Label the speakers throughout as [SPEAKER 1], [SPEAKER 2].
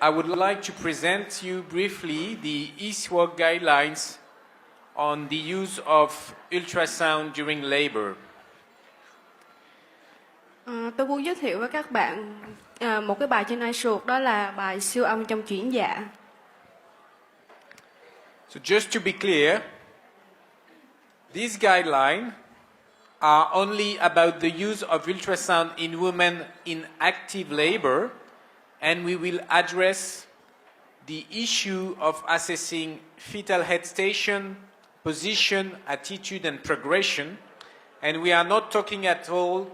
[SPEAKER 1] I would like to present you briefly the ESWOG guidelines on the use of ultrasound during labor.
[SPEAKER 2] Tôi muốn giới thiệu với các bạn một cái bài trên iShoot, đó là bài siêu âm trong chuyển dạ.
[SPEAKER 1] So just to be clear, these guidelines are only about the use of ultrasound in women in active labor, and we will address the issue of assessing fetal head station, position, attitude, and progression, and we are not talking at all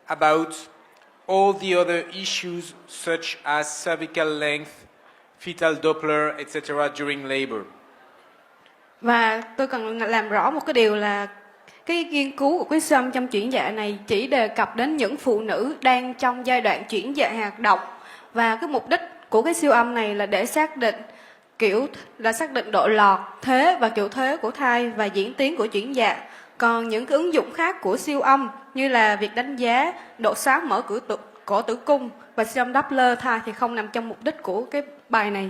[SPEAKER 1] about all the other issues such as cervical length, fetal Doppler, etc. during labor.
[SPEAKER 2] Và tôi cần làm rõ một cái điều là cái nghiên cứu của cái siêu âm trong chuyển dạ này chỉ đề cập đến những phụ nữ đang trong giai đoạn chuyển dạ hoạt động, và cái mục đích của cái siêu âm này là để xác định độ lọt, thế và kiểu thế của thai và diễn tiến của chuyển dạ. Còn những cái ứng dụng khác của siêu âm như là việc đánh giá độ sáng mở cổ tử cung và siêu âm Doppler thai thì không nằm trong mục đích của cái bài này.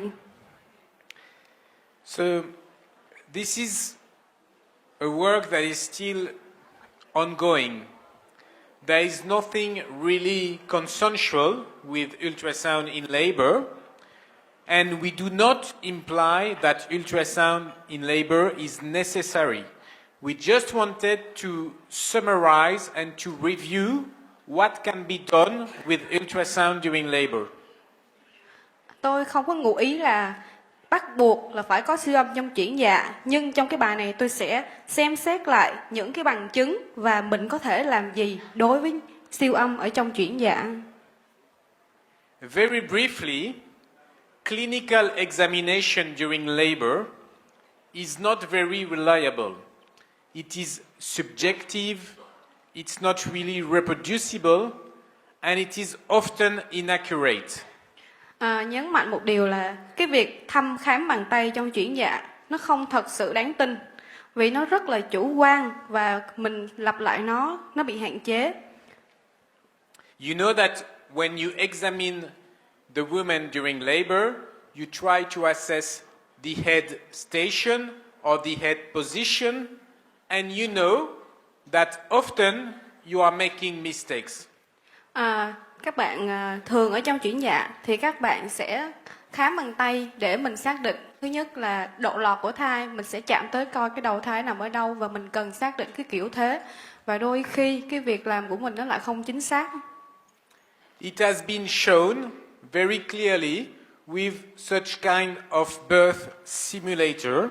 [SPEAKER 1] So this is a work that is still ongoing. There is nothing really consensual with ultrasound in labor, and we do not imply that ultrasound in labor is necessary. We just wanted to summarize and to review what can be done with ultrasound during labor.
[SPEAKER 2] Tôi không có ngụ ý là bắt buộc là phải có siêu âm trong chuyển dạ, nhưng trong cái bài này tôi sẽ xem xét lại những cái bằng chứng và mình có thể làm gì đối với siêu âm ở trong chuyển dạ.
[SPEAKER 1] Very briefly, clinical examination during labor is not very reliable. It is subjective, it's not really reproducible, and it is often inaccurate.
[SPEAKER 2] Nhấn mạnh một điều là cái việc thăm khám bằng tay trong chuyển dạ nó không thật sự đáng tin, vì nó rất là chủ quan và mình lặp lại nó bị hạn chế.
[SPEAKER 1] You know that when you examine the woman during labor, you try to assess the head station or the head position, and you know that often you are making mistakes.
[SPEAKER 2] Các bạn thường ở trong chuyển dạ thì các bạn sẽ khám bằng tay để mình xác định, thứ nhất là độ lọt của thai, mình sẽ chạm tới coi cái đầu thai nằm ở đâu và mình cần xác định cái kiểu thế, và đôi khi cái việc làm của mình nó lại không chính xác.
[SPEAKER 1] It has been shown very clearly with such kind of birth simulator.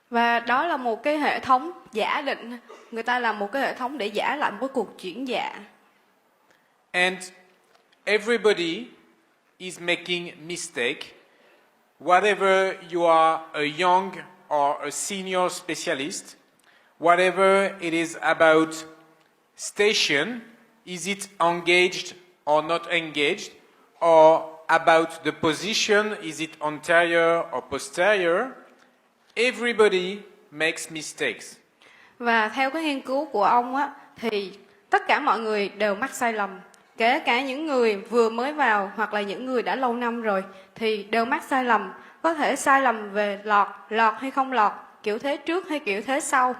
[SPEAKER 2] Và đó là một cái hệ thống giả định, người ta làm một cái hệ thống để giả lại một cái cuộc chuyển dạ.
[SPEAKER 1] And everybody is making mistake. Whatever you are a young or a senior specialist, whatever it is about station, is it engaged or not engaged, or about the position, is it anterior or posterior, everybody makes mistakes.
[SPEAKER 2] Và theo cái nghiên cứu của ông á, thì tất cả mọi người đều mắc sai lầm. Kể cả những người vừa mới vào hoặc là những người đã lâu năm rồi thì đều mắc sai lầm. Có thể sai lầm về lọt hay không lọt, kiểu thế trước hay kiểu thế sau,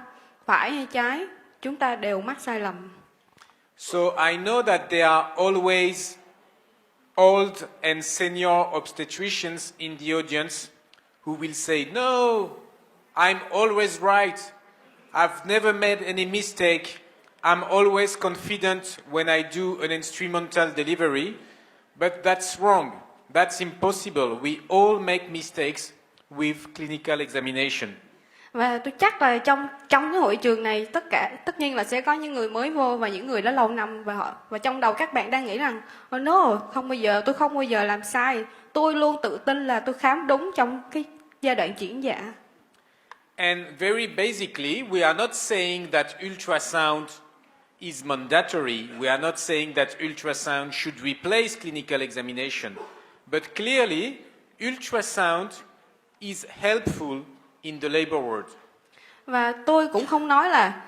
[SPEAKER 2] phải hay trái, chúng ta đều mắc sai lầm.
[SPEAKER 1] So I know that there are always old and senior obstetricians in the audience who will say, no, I'm always right. I've never made any mistake. I'm always confident when I do an instrumental delivery, but that's wrong. That's impossible. We all make mistakes with clinical examination.
[SPEAKER 2] Và tôi chắc là trong cái hội trường này tất nhiên là sẽ có những người mới vô và những người đã lâu năm, và trong đầu các bạn đang nghĩ rằng no, tôi không bao giờ làm sai. Tôi luôn tự tin là tôi khám đúng trong cái giai đoạn chuyển dạ.
[SPEAKER 1] And very basically, we are not saying that ultrasound is mandatory. We are not saying that ultrasound should replace clinical examination. But clearly, ultrasound is helpful in the labor ward.
[SPEAKER 2] Và tôi cũng không nói là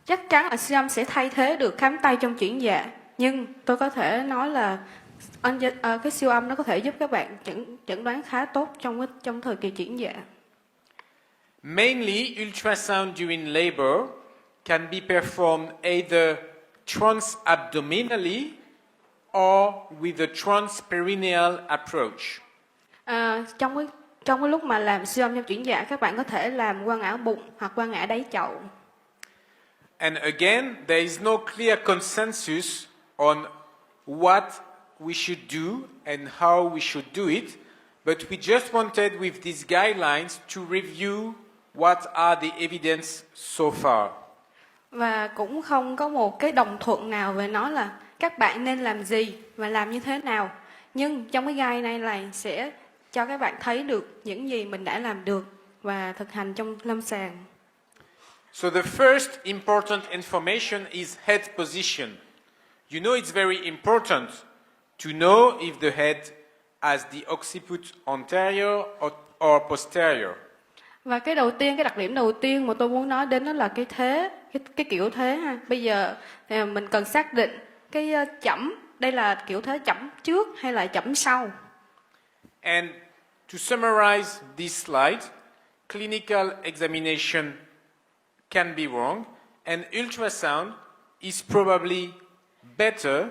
[SPEAKER 2] chắc chắn là siêu âm sẽ thay thế được khám tay trong chuyển dạ, nhưng tôi có thể nói là Cái siêu âm nó có thể giúp các bạn chẩn đoán khá tốt trong thời kỳ chuyển dạ.
[SPEAKER 1] Mainly, ultrasound during labor can be performed either transabdominally or with a transperineal approach.
[SPEAKER 2] Trong cái lúc mà làm siêu âm trong chuyển dạ, các bạn có thể làm qua ngã bụng hoặc qua ngã đáy chậu.
[SPEAKER 1] And again, there is no clear consensus on what we should do and how we should do it, but we just wanted with these guidelines to review what are the evidence so far.
[SPEAKER 2] Và cũng không có một cái đồng thuận nào về nó là các bạn nên làm gì và làm như thế nào. Nhưng trong cái guide này sẽ cho các bạn thấy được những gì mình đã làm được và thực hành trong lâm sàng.
[SPEAKER 1] So the first important information is head position. You know it's very important to know if the head has the occiput anterior or posterior.
[SPEAKER 2] Và cái đặc điểm đầu tiên mà tôi muốn nói đến đó là cái kiểu thế ha. Bây giờ mình cần xác định cái chẩm, đây là kiểu thế chẩm trước hay là chẩm sau.
[SPEAKER 1] And to summarize this slide, clinical examination can be wrong, and ultrasound is probably better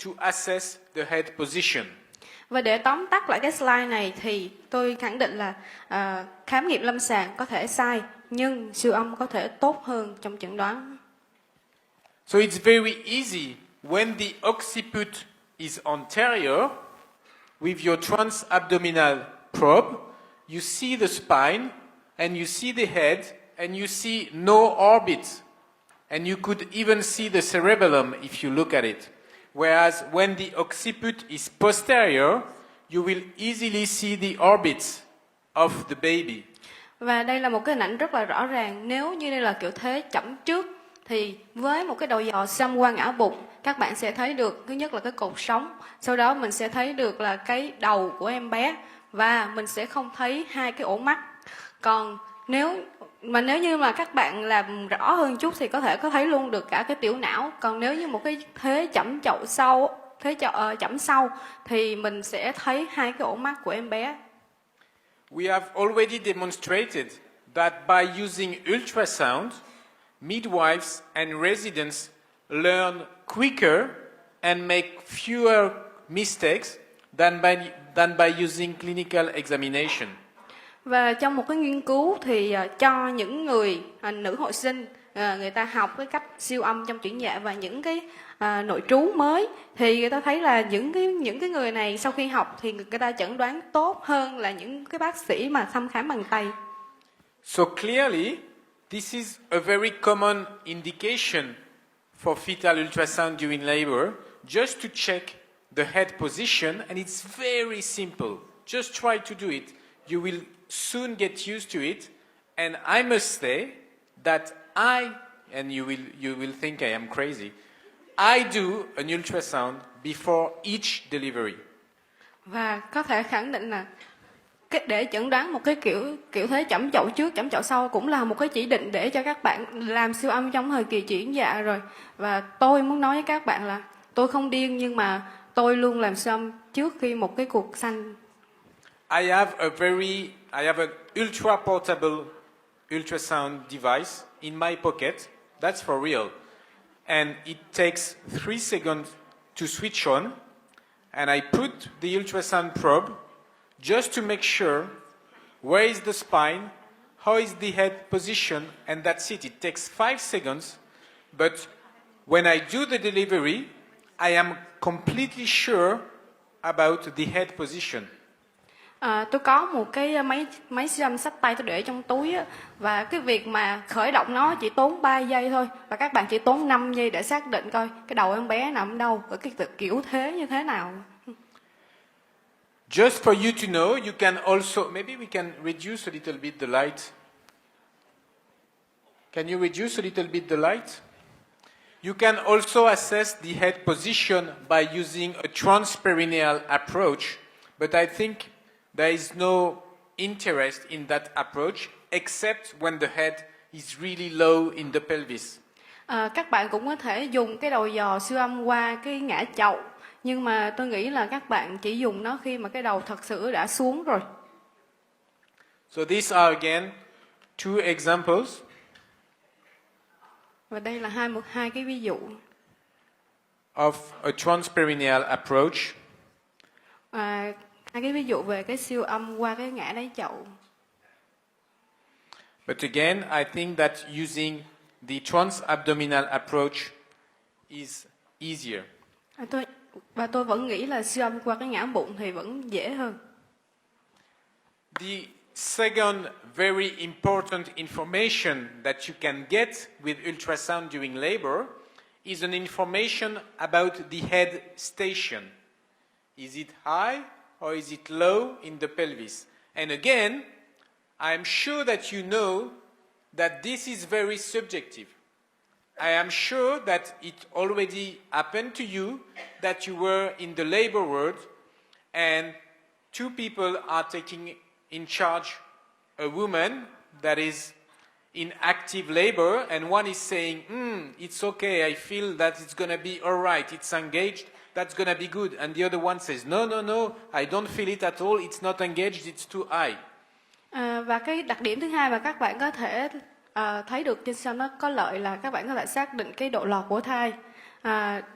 [SPEAKER 1] to assess the head position.
[SPEAKER 2] Và để tóm tắt lại cái slide này thì tôi khẳng định là khám nghiệm lâm sàng có thể sai, nhưng siêu âm có thể tốt hơn trong chẩn đoán.
[SPEAKER 1] So it's very easy when the occiput is anterior with your transabdominal probe, you see the spine and you see the head and you see no orbit, and you could even see the cerebellum if you look at it. Whereas when the occiput is posterior, you will easily see the orbits of the baby.
[SPEAKER 2] Và đây là một cái hình ảnh rất là rõ ràng. Nếu như đây là kiểu thế chẩm trước thì với một cái đầu dò xăm qua ngã bụng, các bạn sẽ thấy được thứ nhất là cái cột sống, sau đó mình sẽ thấy được là cái đầu của em bé và mình sẽ không thấy hai cái ổ mắt. Còn nếu như mà các bạn làm rõ hơn chút thì có thể có thấy luôn được cả cái tiểu não. Còn nếu như một cái thế chẩm sau thì mình sẽ thấy hai cái ổ mắt của em bé.
[SPEAKER 1] We have already demonstrated that by using ultrasound, midwives and residents learn quicker and make fewer mistakes than by using clinical examination.
[SPEAKER 2] Và trong một cái nghiên cứu thì cho những người nữ hội sinh, người ta học cái cách siêu âm trong chuyển dạ và những cái nội trú mới, thì người ta thấy là những cái người này sau khi học thì người ta chẩn đoán tốt hơn là những cái bác sĩ mà thăm khám bằng tay.
[SPEAKER 1] So clearly, this is a very common indication for fetal ultrasound during labor, just to check the head position, and it's very simple. Just try to do it. You will soon get used to it, and I must say that and you will think I am crazy, I do an ultrasound before each delivery.
[SPEAKER 2] Và có thể khẳng định là để chẩn đoán một cái kiểu thế chẩm chậu trước, chẩm chậu sau cũng là một cái chỉ định để cho các bạn làm siêu âm trong thời kỳ chuyển dạ rồi. Và tôi muốn nói với các bạn là tôi không điên, nhưng mà tôi luôn làm siêu âm trước khi một cái cuộc sanh.
[SPEAKER 1] I have an ultra portable ultrasound device in my pocket. That's for real. And it takes 3 seconds to switch on. And I put the ultrasound probe just to make sure where is the spine, how is the head position, and that's it. It takes 5 seconds. But when I do the delivery, I am completely sure about the head position.
[SPEAKER 2] Tôi có một cái máy siêu âm xách tay tôi để trong túi á, và cái việc mà khởi động nó chỉ tốn 3 giây thôi, và các bạn chỉ tốn 5 giây để xác định coi cái đầu em bé nằm đâu và cái kiểu thế như thế nào.
[SPEAKER 1] Just for you to know, you can also, maybe we can reduce a little bit the light. Can you reduce a little bit the light? You can also assess the head position by using a transperineal approach, but I think there is no interest in that approach except when the head is really low in the pelvis.
[SPEAKER 2] Các bạn cũng có thể dùng cái đầu dò siêu âm qua cái ngã chậu, Nhưng mà tôi nghĩ là các bạn chỉ dùng nó khi mà cái đầu thật sự đã xuống rồi.
[SPEAKER 1] So these are again two examples
[SPEAKER 2] Và đây là hai cái ví dụ.
[SPEAKER 1] of a transperineal approach.
[SPEAKER 2] Hai cái ví dụ về cái siêu âm qua cái ngã đáy chậu.
[SPEAKER 1] But again, I think that using the transabdominal approach is easier.
[SPEAKER 2] Tôi vẫn nghĩ là siêu âm qua cái ngã bụng thì vẫn dễ hơn.
[SPEAKER 1] The second very important information that you can get with ultrasound during labor is an information about the head station. Is it high or is it low in the pelvis? And again, I'm sure that you know that this is very subjective. I am sure that it already happened to you that you were in the labor ward and two people are taking in charge a woman that is in active labor, and one is saying, it's okay, I feel that it's going to be all right, it's engaged, that's going to be good. And the other one says, no, I don't feel it at all, it's not engaged, it's too high.
[SPEAKER 2] Và cái đặc điểm thứ hai mà các bạn có thể thấy được trên siêu âm nó có lợi là các bạn có thể xác định cái độ lọt của thai.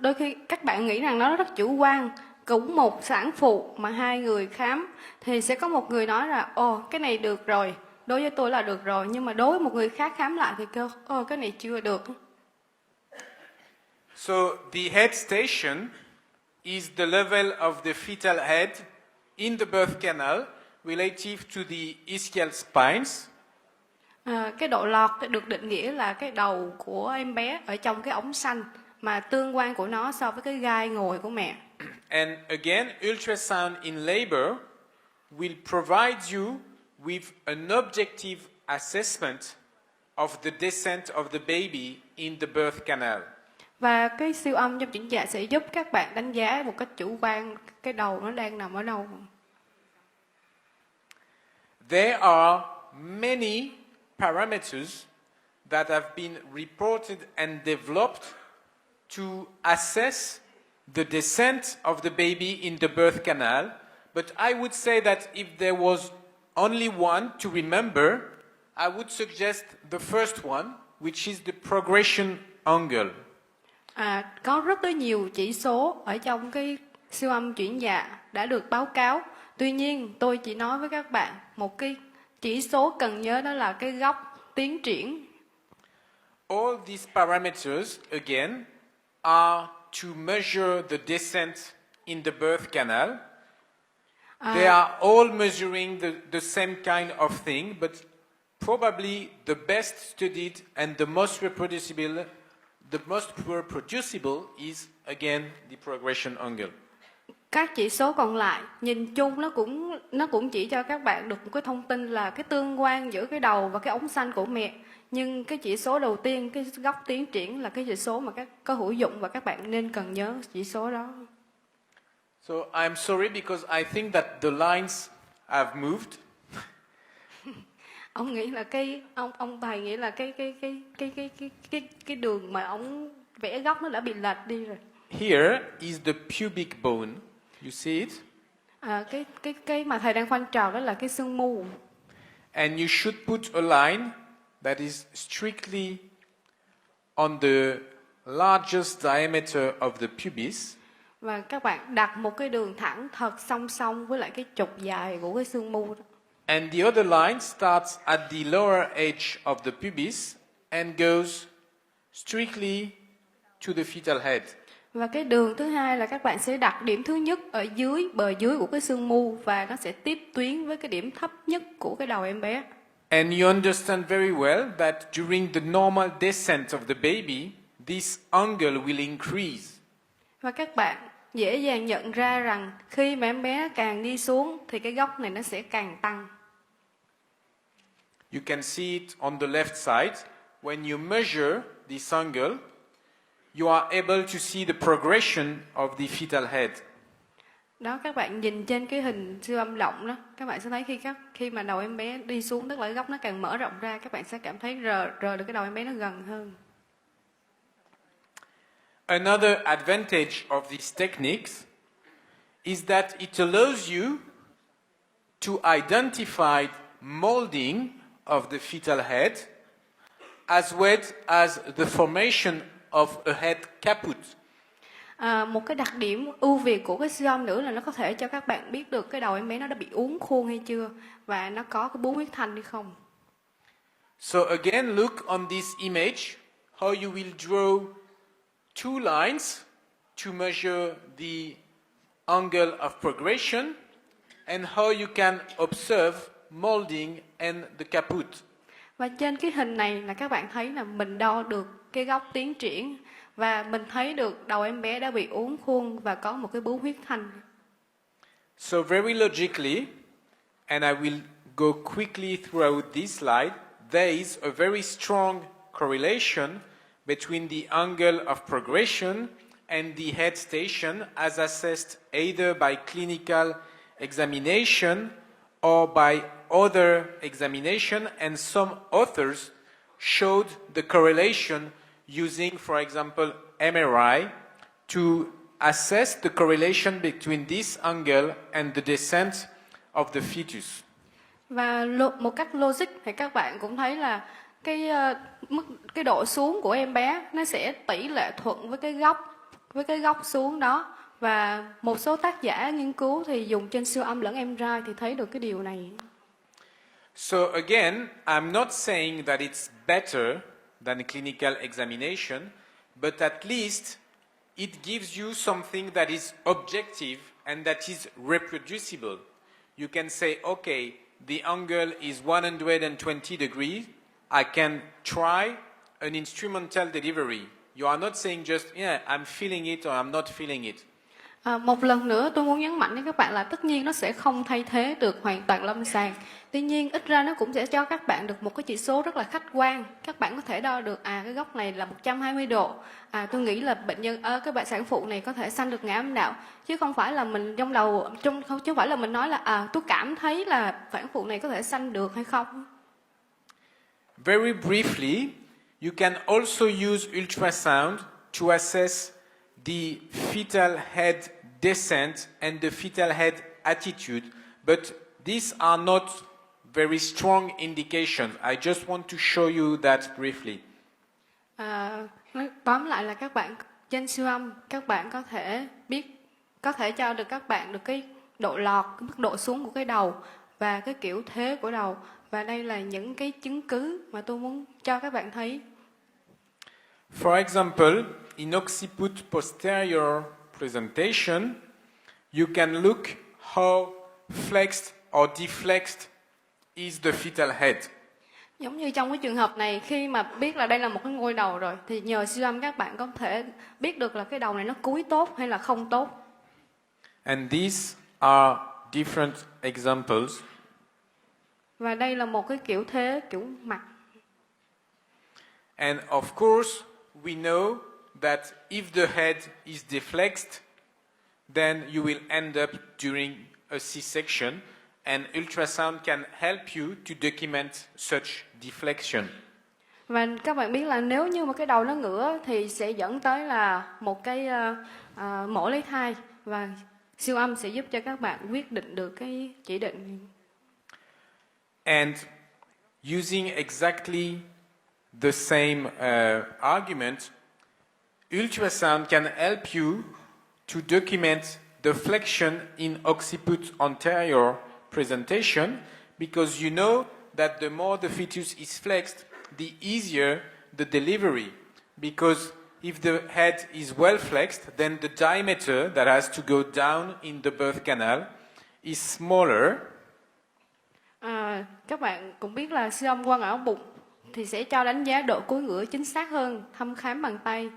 [SPEAKER 2] Đôi khi các bạn nghĩ rằng nó rất chủ quan, cũng một sản phụ mà hai người khám thì sẽ có một người nói là cái này được rồi, đối với tôi là được rồi, nhưng mà đối với một người khác khám lại thì kêu cái này chưa được.
[SPEAKER 1] So the head station is the level of the fetal head in the birth canal relative to the ischial spines.
[SPEAKER 2] Cái độ lọt được định nghĩa là cái đầu của em bé ở trong cái ống xanh mà tương quan của nó so với cái gai ngồi của mẹ.
[SPEAKER 1] And again, ultrasound in labor will provide you with an objective assessment of the descent of the baby in the birth canal.
[SPEAKER 2] Và cái siêu âm trong chuyển dạ sẽ giúp các bạn đánh giá một cách chủ quan cái đầu nó đang nằm ở đâu.
[SPEAKER 1] There are many parameters that have been reported and developed to assess the descent of the baby in the birth canal, but I would say that if there was only one to remember, I would suggest the first one, which is the progression angle.
[SPEAKER 2] Có rất là nhiều chỉ số ở trong cái siêu âm chuyển dạ đã được báo cáo. Tuy nhiên, tôi chỉ nói với các bạn một cái chỉ số cần nhớ, đó là cái góc tiến triển.
[SPEAKER 1] All these parameters, again, are to measure the descent in the birth canal. They are all measuring the same kind of thing, but probably the best studied and the most reproducible is, again, the progression angle.
[SPEAKER 2] Các chỉ số còn lại nhìn chung nó cũng chỉ cho các bạn được một cái thông tin là cái tương quan giữa cái đầu và cái ống xanh của mẹ. Nhưng cái chỉ số đầu tiên, cái góc tiến triển là cái chỉ số mà có hữu dụng và các bạn nên cần nhớ chỉ số đó.
[SPEAKER 1] So I'm sorry because I think that the lines have moved.
[SPEAKER 2] Ông nghĩ là ông thầy nghĩ là cái đường mà ông vẽ góc nó đã bị lệch đi rồi.
[SPEAKER 1] Here is the pubic bone. You see it?
[SPEAKER 2] Cái mà thầy đang khoanh tròn đó là cái xương mu.
[SPEAKER 1] And you should put a line that is strictly on the largest diameter of the pubis.
[SPEAKER 2] Và các bạn đặt một cái đường thẳng thật song song với lại cái trục dài của cái xương mu đó.
[SPEAKER 1] And the other line starts at the lower edge of the pubis and goes strictly to the fetal head.
[SPEAKER 2] Và cái đường thứ hai là các bạn sẽ đặt điểm thứ nhất ở dưới, bờ dưới của cái xương mu, và nó sẽ tiếp tuyến với cái điểm thấp nhất của cái đầu em bé.
[SPEAKER 1] And you understand very well that during the normal descent of the baby, this angle will increase.
[SPEAKER 2] Và các bạn dễ dàng nhận ra rằng khi mà em bé càng đi xuống thì cái góc này nó sẽ càng tăng.
[SPEAKER 1] You can see it on the left side. When you measure this angle, you are able to see the progression of the fetal head.
[SPEAKER 2] Đó, các bạn nhìn trên cái hình siêu âm lộng đó, các bạn sẽ thấy khi mà đầu em bé đi xuống, tức là góc nó càng mở rộng ra, các bạn sẽ cảm thấy rờ được cái đầu em bé nó gần hơn.
[SPEAKER 1] Another advantage of these techniques is that it allows you to identify molding of the fetal head as well as the formation of a head caput.
[SPEAKER 2] Một cái đặc điểm ưu việt của cái siêu âm nữa là nó có thể cho các bạn biết được cái đầu em bé nó đã bị uốn khuôn hay chưa và nó có cái bướu huyết thanh hay không.
[SPEAKER 1] So again, look on this image, how you will draw two lines to measure the angle of progression and how you can observe molding and the caput.
[SPEAKER 2] Và trên cái hình này là các bạn thấy là mình đo được cái góc tiến triển và mình thấy được đầu em bé đã bị uốn khuôn và có một cái bướu huyết thanh.
[SPEAKER 1] So very logically, and I will go quickly through this slide, there is a very strong correlation between the angle of progression and the head station as assessed either by clinical examination or by other examination, and some authors showed the correlation using, for example, MRI to assess the correlation between this angle and the descent of the fetus. Và
[SPEAKER 2] một cách logic thì các bạn cũng thấy là cái độ xuống của em bé nó sẽ tỷ lệ thuận với cái góc xuống đó, và một số tác giả nghiên cứu thì dùng trên siêu âm lẫn MRI thì thấy được cái điều này.
[SPEAKER 1] So again, I'm not saying that it's better than clinical examination, but at least it gives you something that is objective and that is reproducible. You can say, okay, the angle is 120 degrees. I can try an instrumental delivery. You are not saying just, yeah, I'm feeling it or I'm not feeling it.
[SPEAKER 2] Một lần nữa tôi muốn nhấn mạnh với các bạn là tất nhiên nó sẽ không thay thế được hoàn toàn lâm sàng. Tuy nhiên ít ra nó cũng sẽ cho các bạn được một cái chỉ số rất là khách quan. Các bạn có thể đo được cái góc này là 120 độ. Tôi nghĩ là bệnh nhân cái bạn sản phụ này có thể sanh được ngã âm đạo, chứ không phải là mình chứ không phải là mình nói là tôi cảm thấy là sản phụ này có thể sanh được hay không.
[SPEAKER 1] Very briefly, you can also use ultrasound to assess the fetal head descent and the fetal head attitude, but these are not very strong indications. I just want to show you that briefly.
[SPEAKER 2] Tóm lại là các bạn trên siêu âm các bạn có thể cho được các bạn được cái độ lọt, cái mức độ xuống của cái đầu và cái kiểu thế của đầu, và đây là những cái chứng cứ mà tôi muốn cho các bạn thấy.
[SPEAKER 1] For example, in occiput posterior presentation, you can look how flexed or deflexed is the fetal head.
[SPEAKER 2] Giống như trong cái trường hợp này, khi mà biết là đây là một cái ngôi đầu rồi thì nhờ siêu âm các bạn có thể biết được là cái đầu này nó cúi tốt hay là không tốt.
[SPEAKER 1] And these are different examples.
[SPEAKER 2] Và đây là một cái kiểu thế, kiểu mặt.
[SPEAKER 1] And of course, we know that if the head is deflexed, then you will end up during a C-section, and ultrasound can help you to document such deflection.
[SPEAKER 2] Và các bạn biết là nếu như một cái đầu nó ngửa thì sẽ dẫn tới là một cái mổ lấy thai, và siêu âm sẽ giúp cho các bạn quyết định được cái chỉ định.
[SPEAKER 1] And using exactly the same argument, ultrasound can help you to document the flexion in occiput anterior presentation, because you know that the more the fetus is flexed, the easier the delivery. Because if the head is well flexed, then the diameter that has to go down in the birth canal is smaller.
[SPEAKER 2] Các bạn cũng biết là siêu âm quang ảo bụng thì sẽ cho đánh giá độ cúi ngửa chính xác hơn thăm khám bằng tay.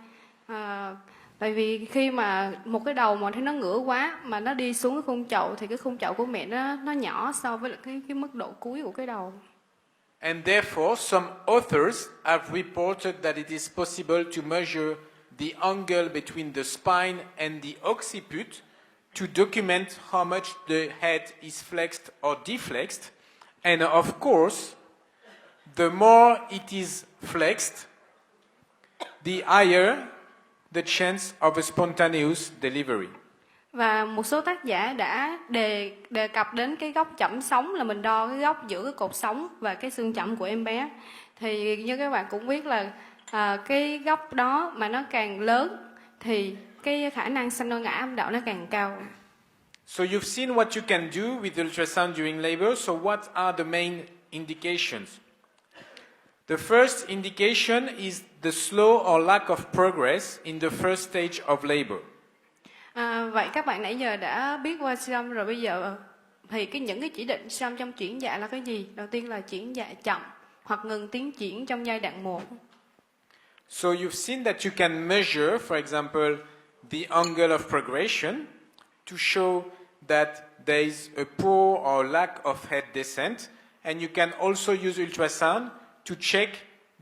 [SPEAKER 2] Tại vì khi mà một cái đầu mà thấy nó ngửa quá mà nó đi xuống cái khung chậu thì cái khung chậu của mẹ nó nhỏ so với cái mức độ cúi của cái đầu.
[SPEAKER 1] And therefore, some authors have reported that it is possible to measure the angle between the spine and the occiput to document how much the head is flexed or deflexed. And of course, the more it is flexed, the higher the chance of a spontaneous delivery.
[SPEAKER 2] Và một số tác giả đã đề cập đến cái góc chẩm sống, là mình đo cái góc giữa cái cột sống và cái xương chẩm của em bé. Thì như các bạn cũng biết là cái góc đó mà nó càng lớn thì cái khả năng sanh con ngã âm đạo nó càng cao.
[SPEAKER 1] So you've seen what you can do with ultrasound during labor. So what are the main indications? The first indication is the slow or lack of progress in the first stage of labor.
[SPEAKER 2] Vậy các bạn nãy giờ đã biết qua siêu âm rồi, bây giờ thì những cái chỉ định siêu âm trong chuyển dạ là cái gì? Đầu tiên là chuyển dạ chậm hoặc ngừng tiến triển trong giai đoạn 1.
[SPEAKER 1] So you've seen that you can measure, for example, the angle of progression to show that there is a poor or lack of head descent, and you can also use ultrasound to check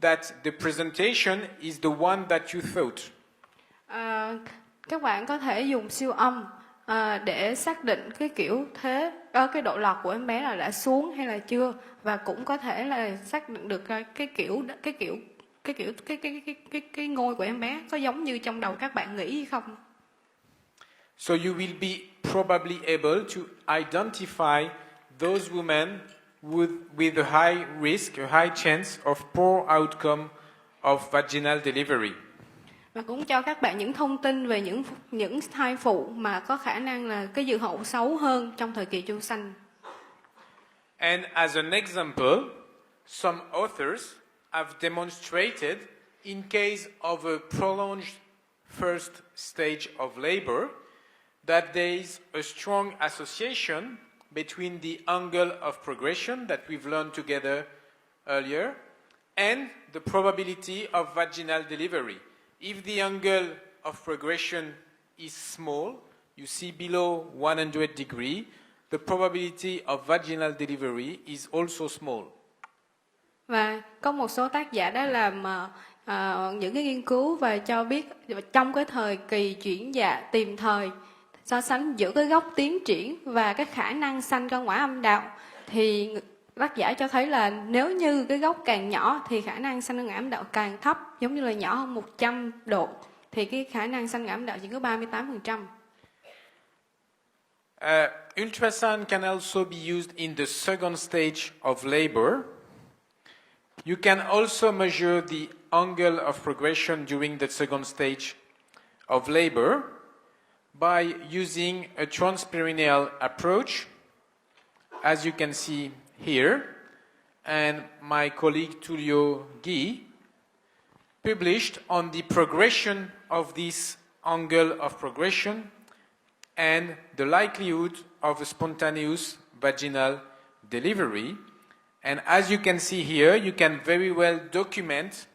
[SPEAKER 1] that the presentation is the one that you thought.
[SPEAKER 2] Các bạn có thể dùng siêu âm để xác định cái kiểu thế, cái độ lọt của em bé là đã xuống hay là chưa, và cũng có thể là xác định được cái ngôi của em bé có giống như trong đầu các bạn nghĩ hay không.
[SPEAKER 1] So you will be probably able to identify those women with a high risk, a high chance of poor outcome of vaginal delivery.
[SPEAKER 2] Và cũng cho các bạn những thông tin về những thai phụ mà có khả năng là cái dự hậu xấu hơn trong thời kỳ chu sanh.
[SPEAKER 1] And as an example, some authors have demonstrated in case of a prolonged first stage of labor that there is a strong association between the angle of progression that we've learned together earlier and the probability of vaginal delivery. If the angle of progression is small, you see below 100 degrees, the probability of vaginal delivery is also small.
[SPEAKER 2] Và có một số tác giả đã làm những cái nghiên cứu và cho biết trong cái thời kỳ chuyển dạ tìm thời, so sánh giữa cái góc tiến triển và cái khả năng sanh con ngoại âm đạo, thì tác giả cho thấy là nếu như cái góc càng nhỏ thì khả năng sanh con ngoại âm đạo càng thấp, giống như là nhỏ hơn 100 độ thì cái khả năng sanh ngoại âm đạo chỉ có 38%.
[SPEAKER 1] Ultrasound can also be used in the second stage of labor. You can also measure the angle of progression during the second stage of labor by using a transperineal approach, as you can see here, and my colleague Tullio Gui published on the progression of this angle of progression and the likelihood of a spontaneous vaginal delivery. And as you can see here, you can very well document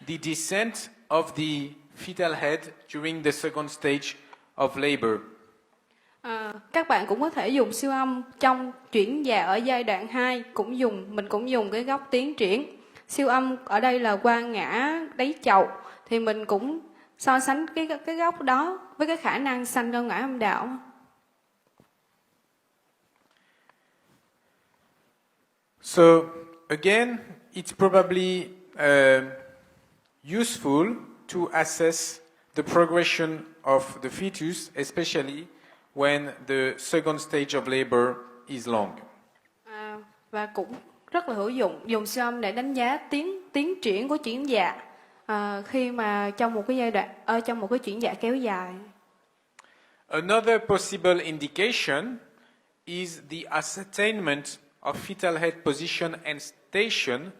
[SPEAKER 1] the descent of the fetal head during the second stage of labor.
[SPEAKER 2] Các bạn cũng có thể dùng siêu âm trong chuyển dạ ở giai đoạn 2, mình cũng dùng cái góc tiến triển. Siêu âm ở đây là qua ngã đáy chậu, thì mình cũng so sánh cái góc đó với cái khả năng sanh con ngoại âm đạo.
[SPEAKER 1] So again, it's probably useful to assess the progression of the fetus, especially when the second stage of labor is long.
[SPEAKER 2] Và cũng rất là hữu dụng, dùng siêu âm để đánh giá tiến triển của chuyển dạ khi mà trong một cái giai đoạn trong một cái chuyển dạ kéo dài.
[SPEAKER 1] Another possible indication is the ascertainment of fetal head position and station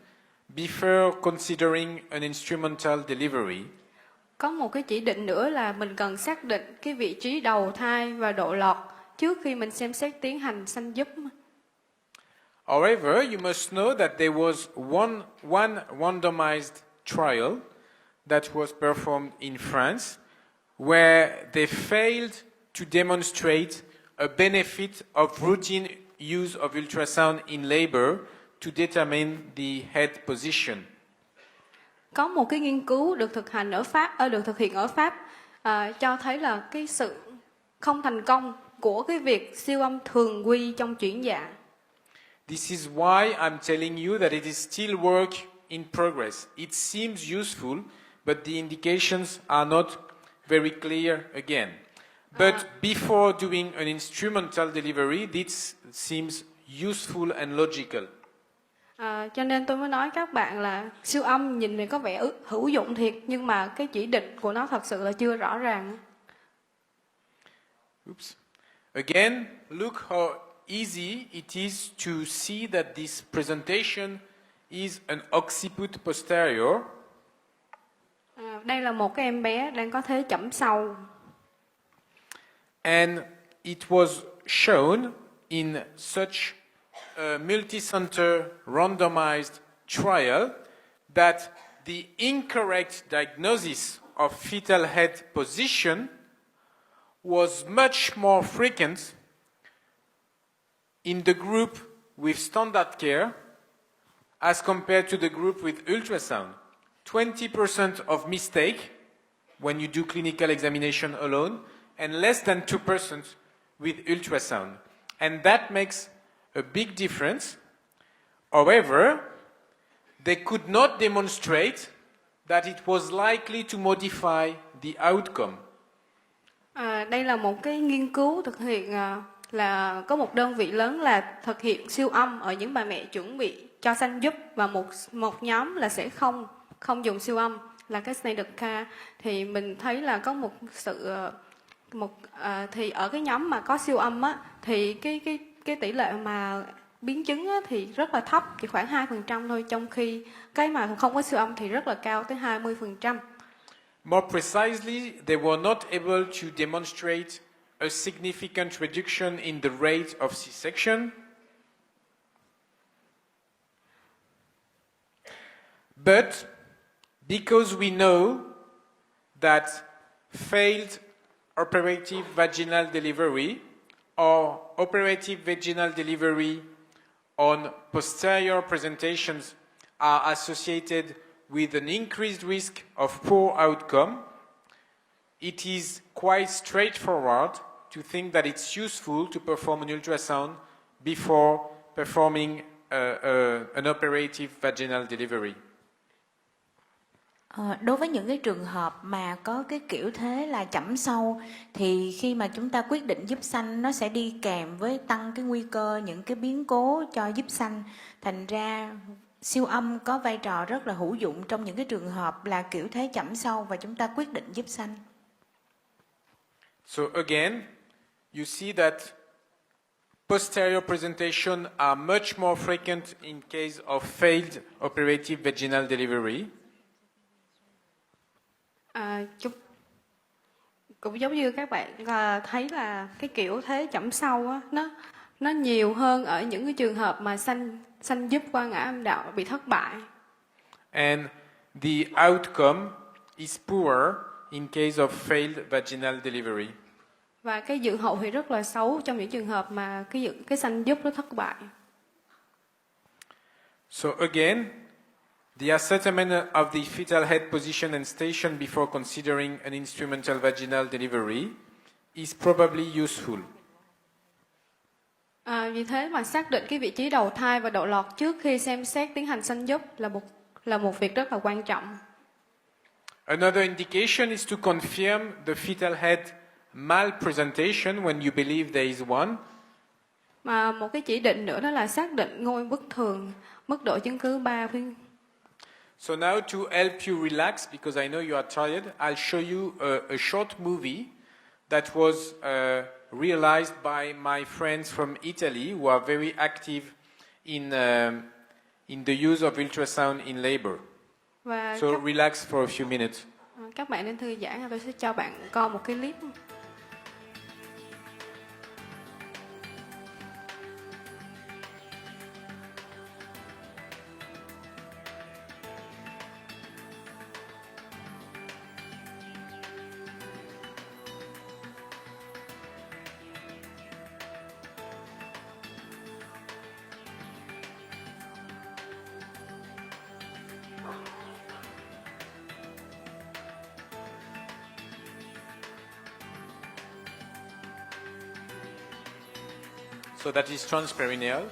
[SPEAKER 1] before considering an instrumental delivery.
[SPEAKER 2] Có một cái chỉ định nữa là mình cần xác định cái vị trí đầu thai và độ lọt trước khi mình xem xét tiến hành sanh giúp.
[SPEAKER 1] However, you must know that there was one randomized trial that was performed in France where they failed to demonstrate a benefit of routine use of ultrasound in labor to determine the head position.
[SPEAKER 2] Có một cái nghiên cứu được thực hiện ở Pháp cho thấy là cái sự không thành công của cái việc siêu âm thường quy trong chuyển dạ.
[SPEAKER 1] This is why I'm telling you that it is still work in progress. It seems useful, but the indications are not very clear again. But before doing an instrumental delivery, this seems useful and logical.
[SPEAKER 2] Cho nên tôi mới nói các bạn là siêu âm nhìn thì có vẻ hữu dụng thiệt, nhưng mà cái chỉ định của nó thật sự là chưa rõ ràng.
[SPEAKER 1] Oops. Again, look how easy it is to see that this presentation is an occiput posterior.
[SPEAKER 2] Đây là một cái em bé đang có thế chẩm sau.
[SPEAKER 1] And it was shown in such a multi-center randomized trial that the incorrect diagnosis of fetal head position was much more frequent in the group with standard care as compared to the group with ultrasound. 20% of mistake when you do clinical examination alone, and less than 2% with ultrasound. And that makes a big difference. However, they could not demonstrate that it was likely to modify the outcome.
[SPEAKER 2] Đây là một cái nghiên cứu thực hiện là có một đơn vị lớn là thực hiện siêu âm ở những bà mẹ chuẩn bị cho sanh giúp, và một nhóm là sẽ không dùng siêu âm là cái standard care. Thì mình thấy là có một sự thì ở cái nhóm mà có siêu âm á, thì cái tỷ lệ mà biến chứng á, thì rất là thấp, chỉ khoảng 2% thôi, trong khi cái mà không có siêu âm thì rất là cao tới 20%.
[SPEAKER 1] More precisely, they were not able to demonstrate a significant reduction in the rate of C-section. But because we know that failed operative vaginal delivery or operative vaginal delivery on posterior presentations are associated with an increased risk of poor outcome, it is quite straightforward to think that it's useful to perform an ultrasound before performing an operative vaginal delivery.
[SPEAKER 3] Đối với những cái trường hợp mà có cái kiểu thế là chẩm sâu, thì khi mà chúng ta quyết định giúp sanh, nó sẽ đi kèm với tăng cái nguy cơ những cái biến cố cho giúp sanh. Thành ra siêu âm có vai trò rất là hữu dụng trong những cái trường hợp là kiểu thế chẩm sâu và chúng ta quyết định giúp sanh.
[SPEAKER 1] So again, you see that posterior presentation are much more frequent in case of failed operative vaginal delivery.
[SPEAKER 2] Cũng giống như các bạn thấy là cái kiểu thế chẩm sâu á, nó nhiều hơn ở những cái trường hợp mà sanh giúp qua ngã âm đạo bị thất bại.
[SPEAKER 1] And the outcome is poorer in case of failed vaginal delivery.
[SPEAKER 2] Và cái dự hậu thì rất là xấu trong những trường hợp mà cái sanh giúp nó thất bại.
[SPEAKER 1] So again, the ascertainment of the fetal head position and station before considering an instrumental vaginal delivery is probably useful.
[SPEAKER 2] Vì thế mà xác định cái vị trí đầu thai và độ lọt trước khi xem xét tiến hành sanh giúp là một việc rất là quan trọng.
[SPEAKER 1] Another indication is to confirm the fetal head malpresentation when you believe there is one.
[SPEAKER 2] Mà một cái chỉ định nữa đó là xác định ngôi bất thường, mức độ chứng cứ 3.
[SPEAKER 1] So now to help you relax, because I know you are tired, I'll show you a short movie that was realized by my friends from Italy who are very active in the use of ultrasound in labor.
[SPEAKER 2] Và
[SPEAKER 1] So relax for a few minutes.
[SPEAKER 2] các bạn nên thư giãn, tôi sẽ cho bạn coi một cái clip.
[SPEAKER 1] So that is transperineal.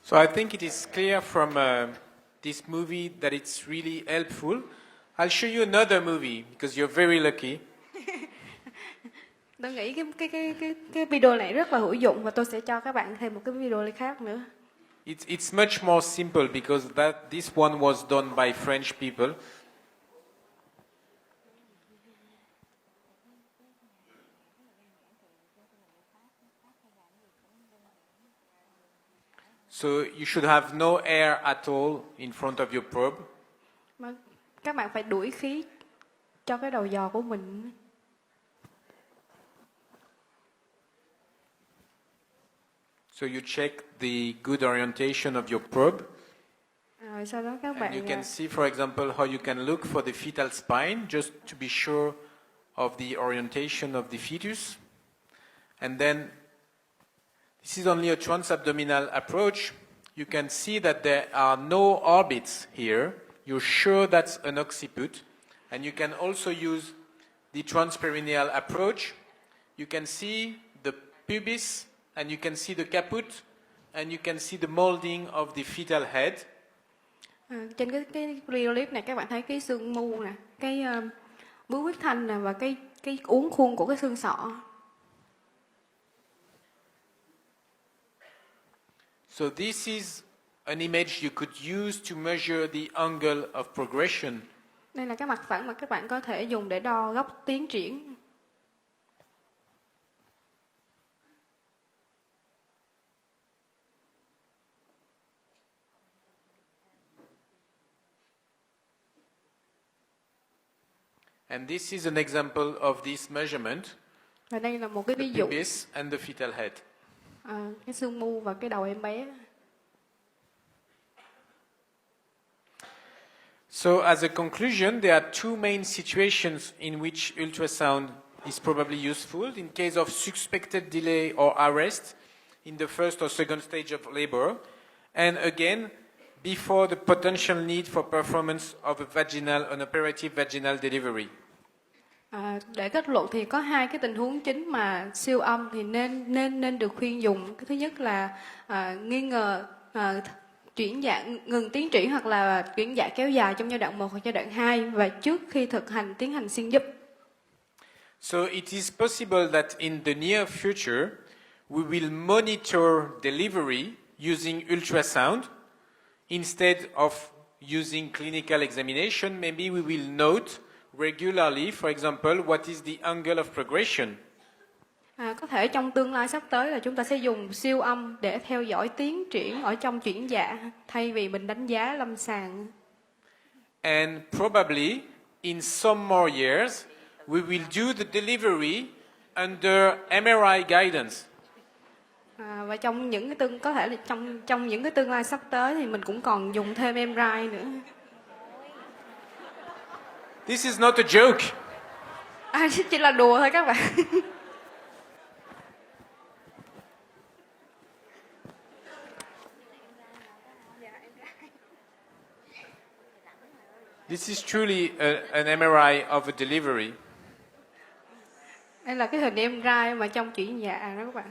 [SPEAKER 1] So I think it is clear from this movie that it's really helpful. I'll show you another movie because you're very lucky.
[SPEAKER 2] Tôi nghĩ cái video này rất là hữu dụng và tôi sẽ cho các bạn thêm một cái video khác nữa.
[SPEAKER 1] It's much more simple because this one was done by French people. So you should have no air at all in front of your probe.
[SPEAKER 2] Mà các bạn phải đuổi khí cho cái đầu giò của mình.
[SPEAKER 1] So you check the good orientation of your probe.
[SPEAKER 2] Rồi sau đó các
[SPEAKER 1] And you
[SPEAKER 2] bạn
[SPEAKER 1] can see, for example, how you can look for the fetal spine just to be sure of the orientation of the fetus. And then this is only a transabdominal approach. You can see that there are no orbits here. You're sure that's an occiput. And you can also use the transperineal approach. You can see the pubis, and you can see the caput, and you can see the molding of the fetal head.
[SPEAKER 2] Trên cái video clip này các bạn thấy cái xương mu nè, cái bướu huyết thanh nè và cái uốn khuôn của cái xương sọ.
[SPEAKER 1] So this is an image you could use to measure the angle of progression.
[SPEAKER 2] Đây là cái mặt phẳng mà các bạn có thể dùng để đo góc tiến triển.
[SPEAKER 1] And this is an example of this measurement,
[SPEAKER 2] Và đây là một cái
[SPEAKER 1] the
[SPEAKER 2] ví dụ
[SPEAKER 1] pubis and the fetal head.
[SPEAKER 2] cái xương mu và cái đầu em bé.
[SPEAKER 1] So as a conclusion, there are two main situations in which ultrasound is probably useful. In case of suspected delay or arrest in the first or second stage of labor, and again, before the potential need for performance of an operative vaginal delivery.
[SPEAKER 2] Để kết luận thì có hai cái tình huống chính mà siêu âm thì nên được khuyên dùng. Cái thứ nhất là nghi ngờ chuyển dạ ngừng tiến triển hoặc là chuyển dạ kéo dài trong giai đoạn 1 hoặc giai đoạn 2 và trước khi tiến hành xuyên giúp.
[SPEAKER 1] So it is possible that in the near future, we will monitor delivery using ultrasound instead of using clinical examination. Maybe we will note regularly, for example, what is the angle of progression.
[SPEAKER 2] Có thể trong tương lai sắp tới là chúng ta sẽ dùng siêu âm để theo dõi tiến triển ở trong chuyển dạ thay vì mình đánh giá lâm sàng.
[SPEAKER 1] And probably in some more years, we will do the delivery under MRI guidance.
[SPEAKER 2] Và trong những cái có thể là trong những cái tương lai sắp tới thì mình cũng còn dùng thêm MRI nữa.
[SPEAKER 1] This is not a joke.
[SPEAKER 2] Chỉ là đùa thôi các bạn.
[SPEAKER 1] This is truly an MRI of a delivery.
[SPEAKER 2] Đây là cái hình MRI mà trong chuyển dạ đó các bạn.